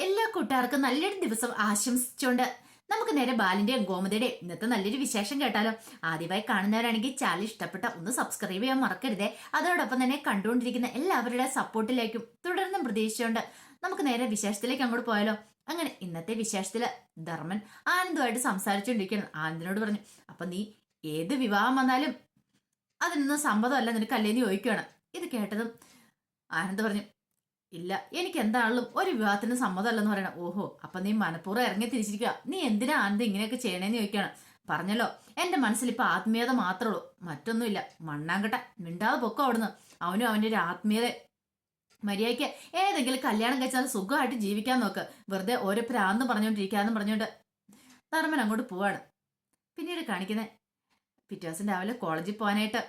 എല്ലാ കൂട്ടുകാർക്കും നല്ലൊരു ദിവസം ആശംസിച്ചുകൊണ്ട് നമുക്ക് നേരെ ബാലിന്റെയും ഗോമതിയുടെയും ഇന്നത്തെ നല്ലൊരു വിശേഷം കേട്ടാലോ. ആദ്യമായി കാണുന്നവരാണെങ്കിൽ ചാനൽ ഇഷ്ടപ്പെട്ട ഒന്ന് സബ്സ്ക്രൈബ് ചെയ്യാൻ മറക്കരുതേ. അതോടൊപ്പം തന്നെ കണ്ടുകൊണ്ടിരിക്കുന്ന എല്ലാവരുടെ സപ്പോർട്ടിലേക്കും തുടർന്നും പ്രതീക്ഷിച്ചുകൊണ്ട് നമുക്ക് നേരെ വിശേഷത്തിലേക്ക് അങ്ങോട്ട് പോയാലോ. അങ്ങനെ ഇന്നത്തെ വിശേഷത്തില് ധർമ്മൻ ആനന്ദമായിട്ട് സംസാരിച്ചുകൊണ്ടിരിക്കുകയാണ്. ആനന്ദിനോട് പറഞ്ഞു, അപ്പൊ നീ ഏത് വിവാഹം വന്നാലും അതിനൊന്നും സമ്മതമല്ല നിനക്കല്ലേന്ന് ചോദിക്കുകയാണ്. ഇത് കേട്ടതും ആനന്ദ് പറഞ്ഞു, ഇല്ല, എനിക്ക് എന്താണെങ്കിലും ഒരു വിവാഹത്തിന് സമ്മതമല്ലെന്ന് പറയണം. ഓഹോ, അപ്പൊ നീ മനഃപൂർവ്വം ഇറങ്ങി തിരിച്ചിരിക്കുക. നീ എന്തിനാ ആനന്ദ് ഇങ്ങനെയൊക്കെ ചെയ്യണേന്ന് ചോദിക്കുകയാണ്. പറഞ്ഞല്ലോ, എന്റെ മനസ്സിൽ ഇപ്പൊ ആത്മീയത മാത്രമേ ഉള്ളൂ, മറ്റൊന്നുമില്ല. മണ്ണാങ്കട്ട മിണ്ടാതെ പൊക്കോ അവിടുന്ന്. അവനും അവന്റെ ഒരു ആത്മീയത മര്യാദയ്ക്ക് ഏതെങ്കിലും കല്യാണം കഴിച്ചാൽ സുഖമായിട്ട് ജീവിക്കാൻ നോക്ക്. വെറുതെ ഓരോ പ്രാന്തും പറഞ്ഞുകൊണ്ടിരിക്കാന്നും പറഞ്ഞുകൊണ്ട് ധർമ്മൻ അങ്ങോട്ട് പോവാണ്. പിന്നീട് കാണിക്കുന്നത് പിറ്റേ ദിവസം രാവിലെ കോളേജിൽ പോകാനായിട്ട്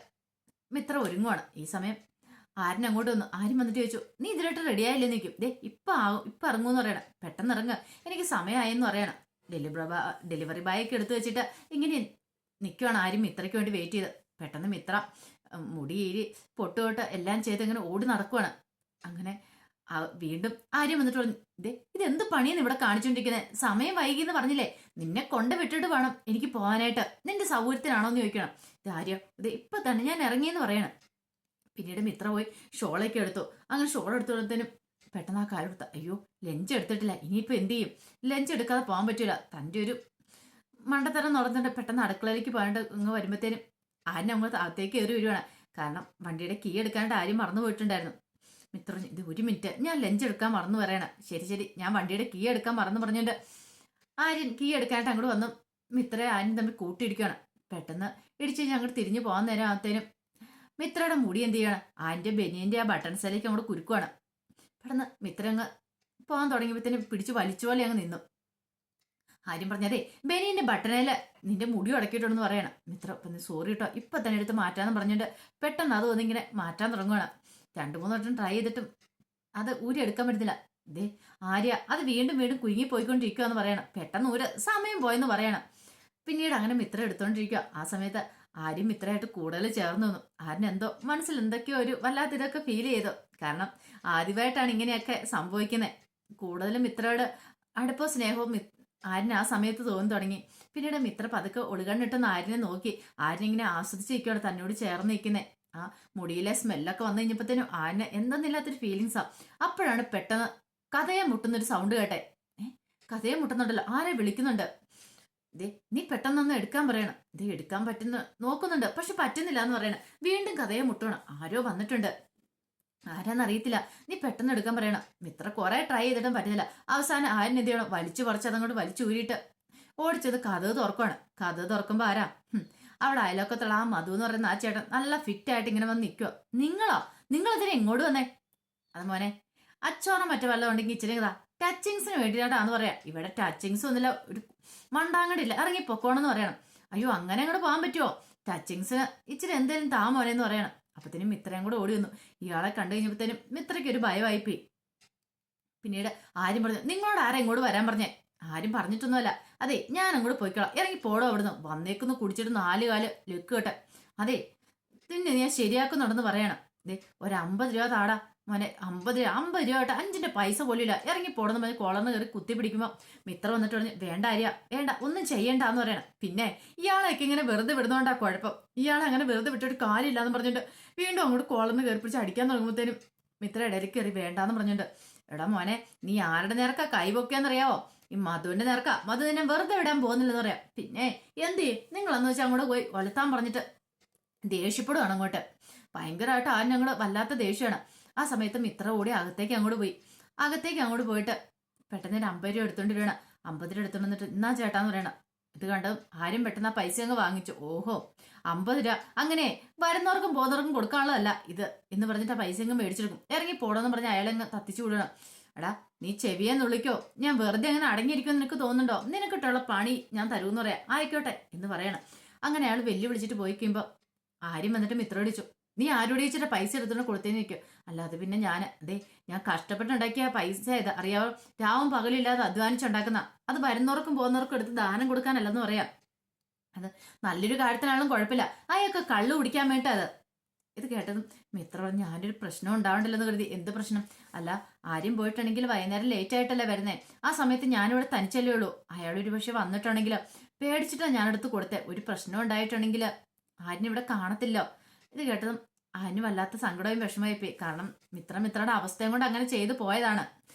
മിത്ര ഒരുങ്ങുവാണ്. ഈ സമയം ആര്യൻ അങ്ങോട്ട് വന്നു. ആര്യം വന്നിട്ട് ചോദിച്ചു, നീ ഇതിലോട്ട് റെഡി ആയില്ലെന്ന് ചോദിക്കും. ദേ ഇപ്പൊ ഇറങ്ങൂന്ന് പറയണം. പെട്ടെന്ന് ഇറങ്ങുക, എനിക്ക് സമയമായെന്ന് പറയണം. ഡെലിവറി ബായൊക്കെ എടുത്തു വെച്ചിട്ട് ഇങ്ങനെ നിൽക്കുവാണ് ആര്യം മിത്രയ്ക്ക് വേണ്ടി വെയിറ്റ് ചെയ്ത്. പെട്ടെന്ന് മിത്ര മുടിയേരി പൊട്ടുതൊട്ട് എല്ലാം ചെയ്ത് ഇങ്ങനെ ഓടി നടക്കുവാണ്. അങ്ങനെ വീണ്ടും ആര്യം വന്നിട്ട് പറഞ്ഞു, ദേ ഇതെന്ത് പണിയെന്ന് ഇവിടെ കാണിച്ചോണ്ടിരിക്കുന്നത്? സമയം വൈകിന്ന് പറഞ്ഞില്ലേ, നിന്നെ കൊണ്ട് വിട്ടിട്ട് വേണം എനിക്ക് പോകാനായിട്ട്. നിന്റെ സൗകര്യത്തിനാണോ എന്ന് ചോദിക്കണം. ഇത് ആര്യം, ഇത് ഇപ്പൊ തന്നെ ഞാൻ ഇറങ്ങിയെന്ന് പറയണം. പിന്നീട് മിത്ര പോയി ഷോളൊക്കെ എടുത്തു. അങ്ങനെ ഷോൾ എടുത്തോളത്തേനും പെട്ടെന്ന് ആ കാര്യം എടുത്ത, അയ്യോ ലഞ്ച് എടുത്തിട്ടില്ല, ഇനിയിപ്പോ എന്ത് ചെയ്യും? ലഞ്ച് എടുക്കാതെ പോകാൻ പറ്റൂല. തൻ്റെ ഒരു മണ്ടത്തരം നടന്നിട്ട് പെട്ടെന്ന് അടുക്കളയിലേക്ക് പോകാണ്ട് ഇങ്ങ് വരുമ്പോഴത്തേനും ആരും അങ്ങോട്ട് അകത്തേക്ക് കയറി വരുവാണ്. കാരണം വണ്ടിയുടെ കീ എടുക്കാനായിട്ട് ആരും മറന്നു പോയിട്ടുണ്ടായിരുന്നു. മിത്ര, ഇത് ഒരു മിനിറ്റ്, ഞാൻ ലഞ്ച് എടുക്കാൻ മറന്നു പറയണം. ശരി ശരി, ഞാൻ വണ്ടിയുടെ കീ എടുക്കാൻ മറന്നു പറഞ്ഞുകൊണ്ട് ആര്യൻ കീ എടുക്കാനായിട്ട് അങ്ങോട്ട് വന്നു. മിത്രയെ ആര്യൻ തമ്മിൽ കൂട്ടിയിടിക്കുകയാണ്. പെട്ടെന്ന് ഇടിച്ച് കഴിഞ്ഞാൽ അങ്ങോട്ട് തിരിഞ്ഞു പോകാൻ നേരം ആകത്തേനും മിത്രയുടെ മുടി എന്ത് ചെയ്യണം, ആൻ്റെ ബനിയന്റെ ആ ബട്ടൺസിലേക്ക് അങ്ങോട്ട് കുരുക്കുവാണ്. പെട്ടെന്ന് മിത്ര അങ്ങ് പോകാൻ തുടങ്ങിയപ്പോഴത്തേനും പിടിച്ച് വലിച്ചു പോലെ അങ്ങ് നിന്നു. ആര്യം പറഞ്ഞതേ, ബനിയന്റെ ബട്ടണില് നിന്റെ മുടി ഉടക്കിയിട്ടുണ്ടെന്ന് പറയണം. മിത്ര, ഇപ്പം സോറി കേട്ടോ, ഇപ്പൊ തന്നെ എടുത്ത് മാറ്റാന്ന് പറഞ്ഞിട്ട് പെട്ടെന്ന് അത് വന്നിങ്ങനെ മാറ്റാൻ തുടങ്ങുകയാണ്. 2-3 വട്ടം ട്രൈ ചെയ്തിട്ടും അത് ഊരി എടുക്കാൻ പറ്റുന്നില്ല. ദേ ആര്യ അത് വീണ്ടും വീണ്ടും കുരുങ്ങി പോയിക്കൊണ്ടിരിക്കുക എന്ന് പറയണം. പെട്ടെന്ന് സമയം പോയെന്ന് പറയണം. പിന്നീട് അങ്ങനെ മിത്ര എടുത്തോണ്ടിരിക്കുക. ആ സമയത്ത് ആര്യം മിത്രയായിട്ട് കൂടുതൽ ചേർന്ന് നിന്നു. ആര്യൻ എന്തോ മനസ്സിൽ എന്തൊക്കെയോ ഒരു വല്ലാത്ത ഇതൊക്കെ ഫീൽ ചെയ്തു. കാരണം ആദ്യമായിട്ടാണ് ഇങ്ങനെയൊക്കെ സംഭവിക്കുന്നത്. കൂടുതലും മിത്രയോട് അടുപ്പോ സ്നേഹവും ആര്യൻ ആ സമയത്ത് തോന്നി തുടങ്ങി. പിന്നീട് മിത്ര പതുക്കെ ഒളികണ്ണിട്ടെന്ന് ആര്യനെ നോക്കി. ആര്യൻ ഇങ്ങനെ ആസ്വദിച്ചിരിക്കുകയാണ് തന്നോട് ചേർന്ന് നിൽക്കുന്നത്. ആ മുടിയിലെ സ്മെല്ലൊക്കെ വന്നു കഴിഞ്ഞപ്പോഴത്തേനും ആര്യന് എന്തെന്നില്ലാത്തൊരു ഫീലിങ്സാ. അപ്പോഴാണ് പെട്ടെന്ന് കഥയെ മുട്ടുന്നൊരു സൗണ്ട് കേട്ടെ. കഥയെ മുട്ടുന്നുണ്ടല്ലോ, ആരെ വിളിക്കുന്നുണ്ട്. ദേ നീ പെട്ടെന്നൊന്ന് എടുക്കാൻ പറയണം. ദേ എടുക്കാൻ പറ്റുന്ന നോക്കുന്നുണ്ട്, പക്ഷെ പറ്റുന്നില്ല എന്ന് പറയണം. വീണ്ടും കഥയെ മുട്ടണം. ആരോ വന്നിട്ടുണ്ട്, ആരാന്നറിയത്തില്ല, നീ പെട്ടെന്ന് എടുക്കാൻ പറയണം. മിത്ര കുറെ ട്രൈ ചെയ്തിട്ടും പറ്റുന്നില്ല. അവസാനം ആര്യൻ എന്ത് ചെയ്യണം, വലിച്ചു പറിച്ച് അതങ്ങോട്ട് വലിച്ചൂരിയിട്ട് ഓടിച്ചത് കഥ തുറക്കുവാണ്. കഥ തുറക്കുമ്പോ ആരാ, അവിടെ അയലോക്കത്തുള്ള ആ മധു എന്ന് പറയുന്ന ആ ചേട്ടൻ നല്ല ഫിറ്റ് ആയിട്ട് ഇങ്ങനെ വന്ന് നിൽക്കുക. നിങ്ങളതിനെ എങ്ങോട്ട് വന്നേ? അത് മോനെ, അച്ചോറം മറ്റു വല്ലതും ഉണ്ടെങ്കിൽ ഇച്ചിരി ടച്ചിങ്സിന് വേണ്ടിയിട്ടാന്ന് പറയാം. ഇവിടെ ടച്ചിങ്സ് ഒന്നുമില്ല, ഒരു മണ്ടാങ്കടില്ല, ഇറങ്ങി പൊക്കോണെന്ന് പറയണം. അയ്യോ അങ്ങനെ അങ്ങോട്ട് പോകാൻ പറ്റുമോ? ടച്ചിങ്സിന് ഇച്ചിരി എന്തേലും താ മോനെന്ന് പറയണം. അപ്പത്തേനും മിത്രയും കൂടെ ഓടി വന്നു. ഇയാളെ കണ്ടു കഴിഞ്ഞപ്പോഴത്തേനും മിത്രയ്ക്ക് ഒരു ഭയവായിപ്പോയി. പിന്നീട് ആരും പറഞ്ഞു, നിങ്ങളോട് ആരാ ഇങ്ങോട്ട് വരാൻ പറഞ്ഞേ? ആരും പറഞ്ഞിട്ടൊന്നുമല്ല. അതെ, ഞാൻ അങ്ങോട്ട് പോയിക്കോളാം, ഇറങ്ങി പോടോ അവിടുന്ന്. വന്നേക്കുന്നു കുടിച്ചിട്ട് 4 കാല് ലെക്ക് കേട്ടെ. അതെ പിന്നെ ഞാൻ ശരിയാക്കുന്നുണ്ടെന്ന് പറയണം. ദേ ഒരു 50 രൂപ താടാ മോനെ, 50 രൂപ ആയിട്ട് 5ന്റെ പൈസ പോലില്ല, ഇറങ്ങി പോടെന്ന് പറഞ്ഞ് കോളർന്ന് കയറി കുത്തി പിടിക്കുമ്പോൾ മിത്ര വന്നിട്ട് പറഞ്ഞു, വേണ്ട ആര്യ വേണ്ട, ഒന്നും ചെയ്യണ്ടെന്ന് പറയണം. പിന്നെ ഇയാളെയൊക്കെ ഇങ്ങനെ വെറുതെ വിടുന്നോണ്ടാ കുഴപ്പം, ഇയാളെ അങ്ങനെ വെറുതെ വിട്ടിട്ട് കാര്യമില്ലാന്ന് പറഞ്ഞിട്ട് വീണ്ടും അങ്ങോട്ട് കോളർന്ന് കയറി പിടിച്ച് അടിക്കാൻ തുടങ്ങുമ്പോഴത്തേനും മിത്ര ഇടയിൽ കയറി വേണ്ടാന്ന് പറഞ്ഞിട്ട്, എടാ മോനെ നീ ആരുടെ നേർക്കാ കൈ പൊക്കിയാന്നറിയാവോ? ഈ മധുവിന്റെ നേർക്കാ. മധു നിന്നെ വെറുതെ വിടാൻ പോകുന്നില്ലെന്ന് പറയാം. പിന്നെ എന്ത് ചെയ്യും നിങ്ങളെന്ന് വെച്ചാൽ അങ്ങോട്ട് പോയി ഒലത്താൻ പറഞ്ഞിട്ട് ദേഷ്യപ്പെടുകയാണ് അങ്ങോട്ട്. ഭയങ്കരമായിട്ട് ആരും അങ്ങോട്ട് വല്ലാത്ത ദേഷ്യമാണ്. ആ സമയത്ത് മിത്ര ഓടി അകത്തേക്ക് അങ്ങോട്ട് പോയിട്ട് പെട്ടെന്ന് ഒരു 50 രൂപ എടുത്തോണ്ട് വരണം. 50 രൂപ എടുത്തോണ്ട് വന്നിട്ട് എന്നാ ചേട്ടാന്ന് പറയണം. ഇത് കണ്ട് ആരും പെട്ടെന്ന് ആ പൈസ അങ്ങ് വാങ്ങിച്ചു. ഓഹോ 50 രൂപ, അങ്ങനെ വരുന്നവർക്കും പോകുന്നവർക്കും കൊടുക്കാനുള്ളതല്ല ഇത് എന്ന് പറഞ്ഞിട്ട് ആ പൈസ അങ്ങ് മേടിച്ചെടുക്കും. ഇറങ്ങി പോടോന്ന് പറഞ്ഞ് അയാളെങ്ങ് തത്തിച്ചു വിടണം. എടാ നീ ചെവിയെന്ന് വിളിക്കോ, ഞാൻ വെറുതെ അങ്ങനെ അടങ്ങിയിരിക്കുമെന്ന് നിനക്ക് തോന്നുന്നുണ്ടോ? നിനക്കിട്ടുള്ള പണി ഞാൻ തരുമെന്ന് പറയാം. ആയിക്കോട്ടെ എന്ന് പറയണം. അങ്ങനെ അയാൾ വെല്ലുവിളിച്ചിട്ട് പോയി കഴിയുമ്പോൾ ആര്യം വന്നിട്ട് മിത്ര വിളിച്ചു, നീ ആരോട് ചോദിച്ചിട്ട് പൈസ എടുത്തോണ്ട് കൊടുത്തേന്ന് നിൽക്കും. അല്ലാതെ പിന്നെ ഞാൻ കഷ്ടപ്പെട്ടുണ്ടാക്കിയ പൈസ ഇത് അറിയാവോ, രാവും പകലില്ലാതെ അധ്വാനിച്ചുണ്ടാക്കുന്ന, അത് വരുന്നവർക്കും പോകുന്നവർക്കും എടുത്ത് ദാനം കൊടുക്കാനല്ലെന്ന് പറയാം. അത് നല്ലൊരു കാര്യത്തിനാണെങ്കിലും കുഴപ്പമില്ല, അയാൾക്ക് കള്ളു കുടിക്കാൻ വേണ്ടിട്ട് അത് ഇത് കേട്ടതും മിത്ര പറഞ്ഞു, ഞാനൊരു പ്രശ്നം ഉണ്ടാവണ്ടല്ലെന്ന് കരുതി. എന്ത് പ്രശ്നം? അല്ല, ആരും പോയിട്ടുണ്ടെങ്കിൽ വൈകുന്നേരം ലേറ്റ് ആയിട്ടല്ലേ വരുന്നേ, ആ സമയത്ത് ഞാനിവിടെ തനിച്ചല്ലേ ഉള്ളൂ. അയാൾ ഒരു പക്ഷെ വന്നിട്ടുണ്ടെങ്കിൽ പേടിച്ചിട്ടാണ് ഞാനെടുത്ത് കൊടുത്തേ. ഒരു പ്രശ്നം ഉണ്ടായിട്ടുണ്ടെങ്കിൽ ആരും ഇവിടെ കാണത്തില്ലോ. ഇത് കേട്ടതും അതിന് വല്ലാത്ത സങ്കടവും വിഷമമായി പോയി. കാരണം മിത്രയുടെ അവസ്ഥയും കൊണ്ട് അങ്ങനെ ചെയ്തു പോയതാണ്.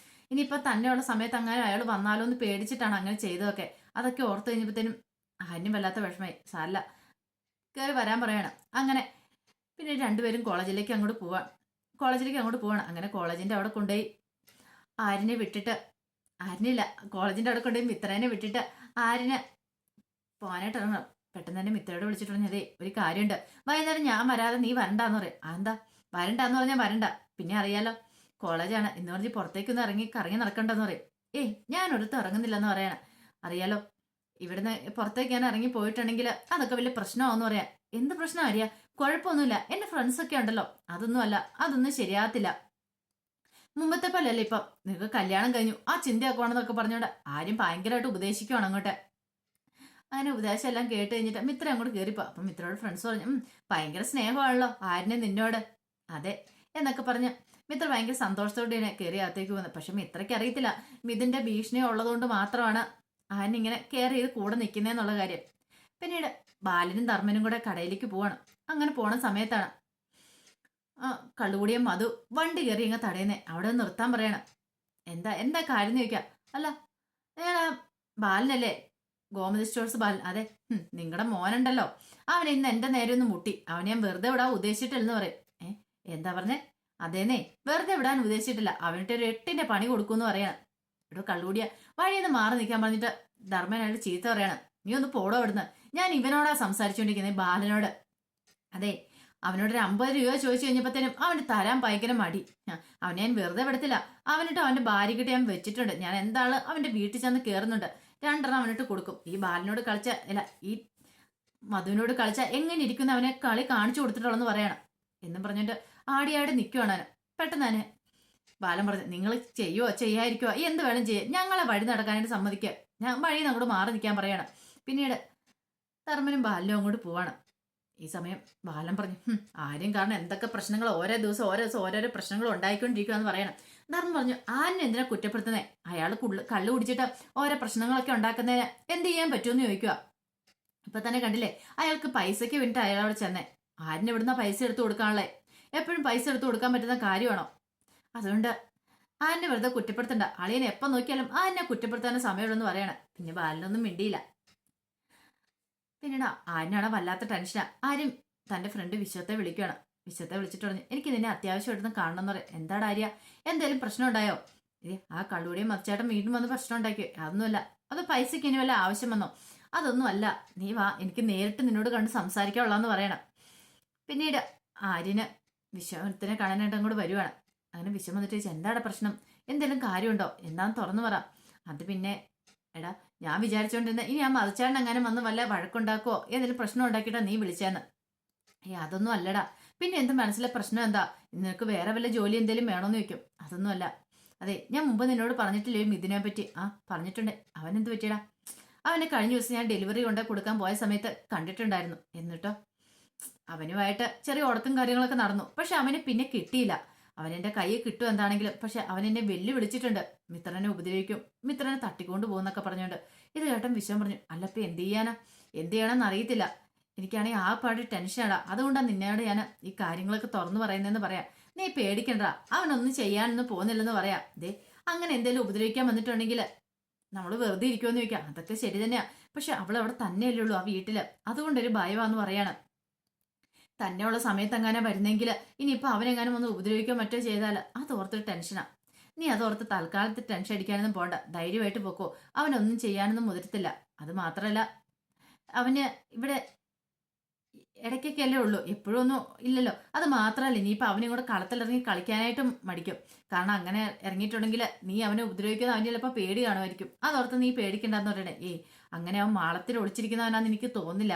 ഇനിയിപ്പോ തന്നെയുള്ള സമയത്ത് അങ്ങനെ അയാൾ വന്നാലോ എന്ന് പേടിച്ചിട്ടാണ് അങ്ങനെ ചെയ്തതൊക്കെ. അതൊക്കെ ഓർത്ത് കഴിഞ്ഞപ്പോഴത്തേനും അതിനും വല്ലാത്ത വിഷമമായി. സാരല്ല, കയറി വരാൻ പറയണം. അങ്ങനെ പിന്നെ രണ്ടുപേരും കോളേജിലേക്ക് അങ്ങോട്ട് പോവാണ്. അങ്ങനെ കോളേജിന്റെ അവിടെ കൊണ്ടുപോയി ആര്യനെ വിട്ടിട്ട്, ആര്യനില്ല, കോളേജിന്റെ അവിടെ കൊണ്ടുപോയി മിത്രനെ വിട്ടിട്ട് ആര്യന് പോകാനായിട്ട് ഇറങ്ങണം. പെട്ടെന്ന് തന്നെ മിത്രയോട് വിളിച്ചിട്ട് പറഞ്ഞതേ, ഒരു കാര്യമുണ്ട്, വൈകുന്നേരം ഞാൻ വരാതെ നീ വരണ്ടാന്ന് പറയും. എന്താ വരണ്ടാന്ന് പറഞ്ഞാൽ വരണ്ട, പിന്നെ അറിയാലോ കോളേജാണ് എന്ന് പറഞ്ഞ് പുറത്തേക്കൊന്ന് കറങ്ങി നടക്കണ്ടെന്ന് പറയും. ഏയ് ഞാനൊരിടത്ത് ഇറങ്ങുന്നില്ലെന്ന് പറയണ. അറിയാലോ ഇവിടുന്ന് പുറത്തേക്ക് ഞാൻ ഇറങ്ങി പോയിട്ടുണ്ടെങ്കിൽ അതൊക്കെ വലിയ പ്രശ്നമാവെന്ന് പറയാം. എന്ത് പ്രശ്നം അറിയാ? കുഴപ്പമൊന്നുമില്ല, എന്റെ ഫ്രണ്ട്സ് ഒക്കെ ഉണ്ടല്ലോ, അതൊന്നും ശരിയാകത്തില്ല. മുമ്പത്തെ പോലെയല്ലേ ഇപ്പം, നിങ്ങൾക്ക് കല്യാണം കഴിഞ്ഞു, ആ ചിന്തയാക്കുവാണെന്നൊക്കെ പറഞ്ഞോണ്ട് ആരും ഭയങ്കരമായിട്ട് ഉപദേശിക്കുവാണ് അങ്ങോട്ട്. അങ്ങനെ ഉപദേശം എല്ലാം കേട്ട് കഴിഞ്ഞിട്ട് മിത്ര അങ്ങോട്ട് കയറിപ്പോ. അപ്പൊ മിത്രയോട് ഫ്രണ്ട്സ് പറഞ്ഞു, ഭയങ്കര സ്നേഹമാണല്ലോ ആര്യനെ നിന്നോട്. അതെ എന്നൊക്കെ പറഞ്ഞ് മിത്ര ഭയങ്കര സന്തോഷത്തോടെയാണ് കയറി അകത്തേക്ക് പോകുന്നത്. പക്ഷെ മിത്രയ്ക്ക് അറിയത്തില്ല മിഥുന്റെ ഭീഷണി ഉള്ളതുകൊണ്ട് മാത്രമാണ് ആര്യൻ ഇങ്ങനെ കെയർ ചെയ്ത് കൂടെ നിൽക്കുന്നതെന്നുള്ള കാര്യം. പിന്നീട് ബാലനും ധർമ്മനും കൂടെ കടയിലേക്ക് പോവാണ്. അങ്ങനെ പോണ സമയത്താണ് കള്ളുകൂടിയ മധു വണ്ടി കയറി ഇങ്ങനെ തടയുന്നേ. അവിടെ നിർത്താൻ പറയണം. എന്താ കാര്യം എന്ന് ചോദിക്കാം. അല്ല ബാലനല്ലേ, ഗോമതി സ്റ്റോഴ്സ് ബാലൻ? അതെ. നിങ്ങളുടെ മോനുണ്ടല്ലോ, അവൻ ഇന്ന് എന്റെ നേരെ ഒന്ന് മുട്ടി. അവനെ ഞാൻ വെറുതെ വിടാൻ ഉദ്ദേശിച്ചിട്ടില്ലെന്ന് പറയും. എന്താ പറഞ്ഞേ? അതേന്നേ, വെറുതെ വിടാൻ ഉദ്ദേശിച്ചിട്ടില്ല, അവനിട്ട് ഒരു 8ന്റെ പണി കൊടുക്കൂന്ന് പറയാണ്. ഇവിടെ കള്ളുകൂടിയ വഴിയൊന്ന് മാറി നിൽക്കാൻ പറഞ്ഞിട്ട് ധർമ്മനായിട്ട് ചീത്ത പറയാണ്. നീ ഒന്ന് പോടോ ഇവിടുന്ന്, ഞാൻ ഇവനോടാ സംസാരിച്ചുകൊണ്ടിരിക്കുന്നത്, ബാലനോട്. അതെ, അവനോട് ഒരു 50 രൂപ ചോദിച്ചു കഴിഞ്ഞപ്പോഴത്തേനും അവന് തരാൻ ഭയങ്കര മടി. അവനെ ഞാൻ വെറുതെ വിടത്തില്ല, അവനിട്ട് അവന്റെ ഭാര്യക്കിട്ട് ഞാൻ വെച്ചിട്ടുണ്ട്. ഞാൻ എന്താണ് അവന്റെ വീട്ടിൽ ചെന്ന് കയറുന്നുണ്ട്, 2 അവനിട്ട് കൊടുക്കും. ഈ ബാലനോട് കളിച്ച ഈ മധുവിനോട് കളിച്ച എങ്ങനെ ഇരിക്കുന്ന അവനെ കളി കാണിച്ചു കൊടുത്തിട്ടുള്ളെന്ന് പറയണം എന്നും പറഞ്ഞിട്ട് ആടിയാടി നിൽക്കുവാണ്. പെട്ടെന്ന് തന്നെ ബാലൻ പറഞ്ഞു, നിങ്ങൾ ചെയ്യാതിരിക്കുവോ, എന്ത് വേണം ചെയ്യുക, ഞങ്ങളെ വഴി നടക്കാനായിട്ട് സമ്മതിക്കുക, ഞാൻ വഴി അങ്ങോട്ട് മാറി നിൽക്കാൻ പറയണം. പിന്നീട് ധർമ്മനും ബാലനും അങ്ങോട്ട് പോവാണ്. ഈ സമയം ബാലൻ പറഞ്ഞു, ആരും കാരണം എന്തൊക്കെ പ്രശ്നങ്ങൾ ഓരോ ദിവസം ഓരോരോ പ്രശ്നങ്ങൾ ഉണ്ടായിക്കൊണ്ടിരിക്കുകയെന്ന് പറയണം. ധർമ്മം പറഞ്ഞു, ആരിനെ എന്തിനാ കുറ്റപ്പെടുത്തുന്നേ, അയാൾ കള്ളു കുടിച്ചിട്ട് ഓരോ പ്രശ്നങ്ങളൊക്കെ ഉണ്ടാക്കുന്നതിന് എന്ത് ചെയ്യാൻ പറ്റുമെന്ന് ചോദിക്കുക. ഇപ്പൊ തന്നെ കണ്ടില്ലേ, അയാൾക്ക് പൈസയ്ക്ക് വേണ്ടിട്ട് അയാളോട് ചെന്നേ. ആരിന് ഇവിടുന്ന പൈസ എടുത്തു കൊടുക്കാനുള്ളേ? എപ്പോഴും പൈസ എടുത്തു കൊടുക്കാൻ പറ്റുന്ന കാര്യമാണോ? അതുകൊണ്ട് ആരിനെ വെറുതെ കുറ്റപ്പെടുത്തണ്ട, അളിയനെ എപ്പം നോക്കിയാലും ആരിനെ കുറ്റപ്പെടുത്താനും സമയമുള്ളെന്ന് പറയണം. പിന്നെ ബാലനൊന്നും മിണ്ടിയില്ല. പിന്നീട് ആരിനാണ് വല്ലാത്ത ടെൻഷനാ. ആരും തന്റെ ഫ്രണ്ട് വിശ്വത്തെ വിളിക്കുകയാണ്. വിശ്വത്തെ വിളിച്ചിട്ട് പറഞ്ഞു, എനിക്ക് നിന്നെ അത്യാവശ്യമായിട്ടൊന്ന് കാണണം എന്ന് പറയും. എന്താടാ ആര്യ, എന്തെങ്കിലും പ്രശ്നം ഉണ്ടായോ? ആ കള്ളുകൂടിയും മച്ചേട്ടൻ വീണ്ടും വന്ന് പ്രശ്നം ഉണ്ടാക്കിയോ? അതൊന്നുമല്ല. അത് പൈസക്ക് ഇനി വല്ല ആവശ്യം വന്നോ? അതൊന്നും അല്ല, നീ വാ, എനിക്ക് നേരിട്ട് നിന്നോട് കണ്ട് സംസാരിക്കാനുള്ളതെന്ന് പറയണം. പിന്നീട് ആര്യന് വിശ്വത്തിനെ കാണാനായിട്ട് അങ്ങോട്ട് വരുവാണ്. അങ്ങനെ വിശ്വം വന്നിട്ട് ചോദിച്ചു, എന്താടാ പ്രശ്നം, എന്തെങ്കിലും കാര്യമുണ്ടോ, എന്താന്ന് തുറന്നു പറ. അത് പിന്നെ എടാ, ഞാൻ വിചാരിച്ചോണ്ടിരുന്ന ഇനി ആ മതച്ചാരൻ അങ്ങനെ വന്ന് വല്ല വഴക്കുണ്ടാക്കുവോ, എന്തെങ്കിലും പ്രശ്നം ഉണ്ടാക്കിയിട്ടാ നീ വിളിച്ചേന്ന്. അതൊന്നും അല്ലടാ. പിന്നെ എന്ത് മനസ്സിലെ പ്രശ്നം എന്താ? നിനക്ക് വേറെ വല്ല ജോലി എന്തെങ്കിലും വേണോന്ന് ചോദിക്കും. അതൊന്നും അല്ല. അതെ, ഞാൻ മുമ്പ് നിന്നോട് പറഞ്ഞിട്ടില്ലേ ഇതിനെ പറ്റി? പറഞ്ഞിട്ടുണ്ട്. അവൻ എന്ത് പറ്റിയടാ? അവനെ കഴിഞ്ഞ ദിവസം ഞാൻ ഡെലിവറി കൊണ്ട് കൊടുക്കാൻ പോയ സമയത്ത് കണ്ടിട്ടുണ്ടായിരുന്നു. എന്നിട്ടോ അവനുമായിട്ട് ചെറിയ ഉടക്കും കാര്യങ്ങളൊക്കെ നടന്നു. പക്ഷെ അവന് പിന്നെ കിട്ടിയില്ല. അവൻ എന്റെ കയ്യിൽ കിട്ടും എന്താണെങ്കിലും. പക്ഷെ അവൻ എന്നെ വിളിച്ചിട്ടുണ്ട്, മിത്രനെ ഉപദ്രവിക്കും, മിത്രനെ തട്ടിക്കൊണ്ട് പോകുന്നൊക്കെ പറഞ്ഞുകൊണ്ട്. ഇത് കേട്ടൻ വിശ്വം പറഞ്ഞു, അല്ലപ്പോ എന്ത് ചെയ്യണമെന്ന് അറിയത്തില്ല, എനിക്കാണെങ്കിൽ ആ പാടി ടെൻഷനാടാ. അതുകൊണ്ടാണ് നിന്നോട് ഞാൻ ഈ കാര്യങ്ങളൊക്കെ തുറന്നു പറയുന്നതെന്ന് പറയാം. നീ പേടിക്കണ്ട, അവനൊന്നും ചെയ്യാനൊന്നും പോകുന്നില്ലെന്ന് പറയാം. അങ്ങനെ എന്തെങ്കിലും ഉപദ്രവിക്കാൻ വന്നിട്ടുണ്ടെങ്കിൽ നമ്മൾ വെറുതെ ഇരിക്കുമെന്ന് ചോദിക്കാം. അതൊക്കെ ശരി തന്നെയാ, പക്ഷെ അവൾ അവിടെ തന്നെയല്ലേ ഉള്ളൂ ആ വീട്ടില്, അതുകൊണ്ടൊരു ഭയമാന്ന് പറയാണ്. തന്നെയുള്ള സമയത്ത് എങ്ങാനും വരുന്നെങ്കിൽ ഇനിയിപ്പോ അവനെങ്ങാനും ഒന്ന് ഉപദ്രവിക്കോ മറ്റോ ചെയ്താൽ അതോർത്തൊരു ടെൻഷനാ. നീ അതോർത്ത് തൽക്കാലത്ത് ടെൻഷൻ അടിക്കാനൊന്നും പോണ്ട, ധൈര്യമായിട്ട് പോക്കോ, അവനൊന്നും ചെയ്യാനൊന്നും മുതിരത്തില്ല. അത് മാത്രല്ല, അവന് ഇവിടെ ഇടയ്ക്കൊക്കെ അല്ലേ ഉള്ളൂ, എപ്പോഴും ഒന്നും ഇല്ലല്ലോ. അത് മാത്രല്ല, ഇനിയിപ്പോൾ അവനും കൂടെ കളത്തിലിറങ്ങി കളിക്കാനായിട്ടും മടിക്കും. കാരണം അങ്ങനെ ഇറങ്ങിയിട്ടുണ്ടെങ്കിൽ നീ അവനെ ഉപദ്രവിക്കുന്ന അവന് ചിലപ്പോൾ പേടി കാണുമായിരിക്കും. അതോർത്ത് നീ പേടിക്കണ്ടെന്ന് പറയണേ. അങ്ങനെ അവൻ മാളത്തിൽ ഒളിച്ചിരിക്കുന്നവനാന്ന് എനിക്ക് തോന്നുന്നില്ല.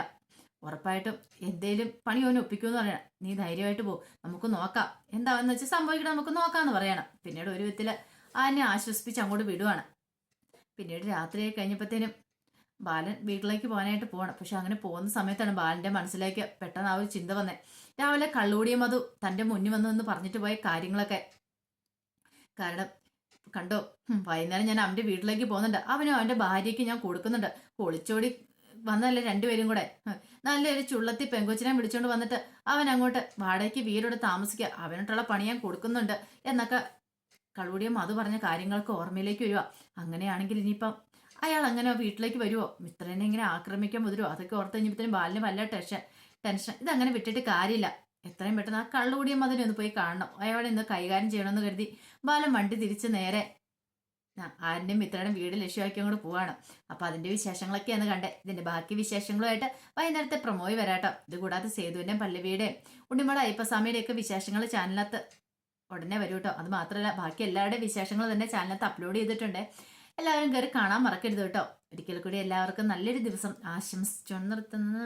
ഉറപ്പായിട്ടും എന്തേലും പണി അവന് ഒപ്പിക്കുമെന്ന് പറയണം. നീ ധൈര്യമായിട്ട് പോ, നമുക്ക് നോക്കാം, എന്താണെന്ന് വെച്ചാൽ സംഭവിക്കണം, നമുക്ക് നോക്കാമെന്ന് പറയണം. പിന്നീട് ഒരു വിധത്തിൽ അതിനെ ആശ്വസിപ്പിച്ച് അങ്ങോട്ട് വിടുവാണ്. പിന്നീട് രാത്രി കഴിഞ്ഞപ്പോഴത്തേനും ബാലൻ വീട്ടിലേക്ക് പോകാനായിട്ട് പോകണം. പക്ഷെ അങ്ങനെ പോകുന്ന സമയത്താണ് ബാലന്റെ മനസ്സിലേക്ക് പെട്ടെന്ന് ആ ഒരു ചിന്ത വന്നേ. രാവിലെ കള്ളുകൂടിയ മധു തന്റെ മുന്നിൽ വന്നു പറഞ്ഞിട്ട് പോയ കാര്യങ്ങളൊക്കെ. കാരണം കണ്ടോ, വൈകുന്നേരം ഞാൻ അവന്റെ വീട്ടിലേക്ക് പോകുന്നുണ്ട്, അവനും അവന്റെ ഭാര്യയ്ക്ക് ഞാൻ കൊടുക്കുന്നുണ്ട്. ഒളിച്ചോടി വന്നല്ലേ രണ്ടുപേരും കൂടെ. നല്ലൊരു ചുള്ളത്തി പെങ്കൊച്ചിനെ വിളിച്ചോണ്ട് വന്നിട്ട് അവൻ അങ്ങോട്ട് വാടകയ്ക്ക് വീടോട് താമസിക്കുക, അവനോട്ടുള്ള പണി ഞാൻ കൊടുക്കുന്നുണ്ട് എന്നൊക്കെ കളുടിയും അത് പറഞ്ഞ കാര്യങ്ങൾക്ക് ഓർമ്മയിലേക്ക് വരുക. അങ്ങനെയാണെങ്കിൽ ഇനിയിപ്പം അയാൾ അങ്ങനെ വീട്ടിലേക്ക് വരുമോ, മിത്രനെ ഇങ്ങനെ ആക്രമിക്കാൻ മുതിരുമോ, അതൊക്കെ ഓർത്ത് കഴിഞ്ഞപ്പോഴത്തേനും ബാലിന് വല്ല ടെൻഷൻ. ഇതങ്ങനെ വിട്ടിട്ട് കാര്യമില്ല. എത്രയും പെട്ടെന്ന് ആ കള്ളുകൂടിയും അതിനെ ഒന്ന് പോയി കാണണം, അയാളെ ഇന്ന് കൈകാര്യം ചെയ്യണമെന്ന് കരുതി ബാലൻ വണ്ടി തിരിച്ച് നേരെ ആരുടെയും മിത്രയുടെയും വീട് ലക്ഷ്യമാക്കി അങ്ങോട്ട് പോവാണ്. അപ്പൊ അതിന്റെ വിശേഷങ്ങളൊക്കെയാണ് കണ്ടേ. ഇതിന്റെ ബാക്കി വിശേഷങ്ങളുമായിട്ട് വൈകുന്നേരത്തെ പ്രൊമോയി വരാട്ടോ. ഇത് കൂടാതെ സേതുവിന്റെയും പല്ലവിയുടെയും ഉണ്ണിമള അയ്യപ്പസ്വാമിയുടെയും ഒക്കെ വിശേഷങ്ങൾ ചാനലിനകത്ത് ഉടനെ വരും കേട്ടോ. അത് മാത്രമല്ല ബാക്കി എല്ലാവരുടെയും വിശേഷങ്ങൾ തന്നെ ചാനലിനകത്ത് അപ്ലോഡ് ചെയ്തിട്ടുണ്ട്. എല്ലാവരും കയറി കാണാൻ മറക്കരുത് കേട്ടോ. ഒരിക്കൽ കൂടി എല്ലാവർക്കും നല്ലൊരു ദിവസം ആശംസിച്ചു നിർത്തുന്നു.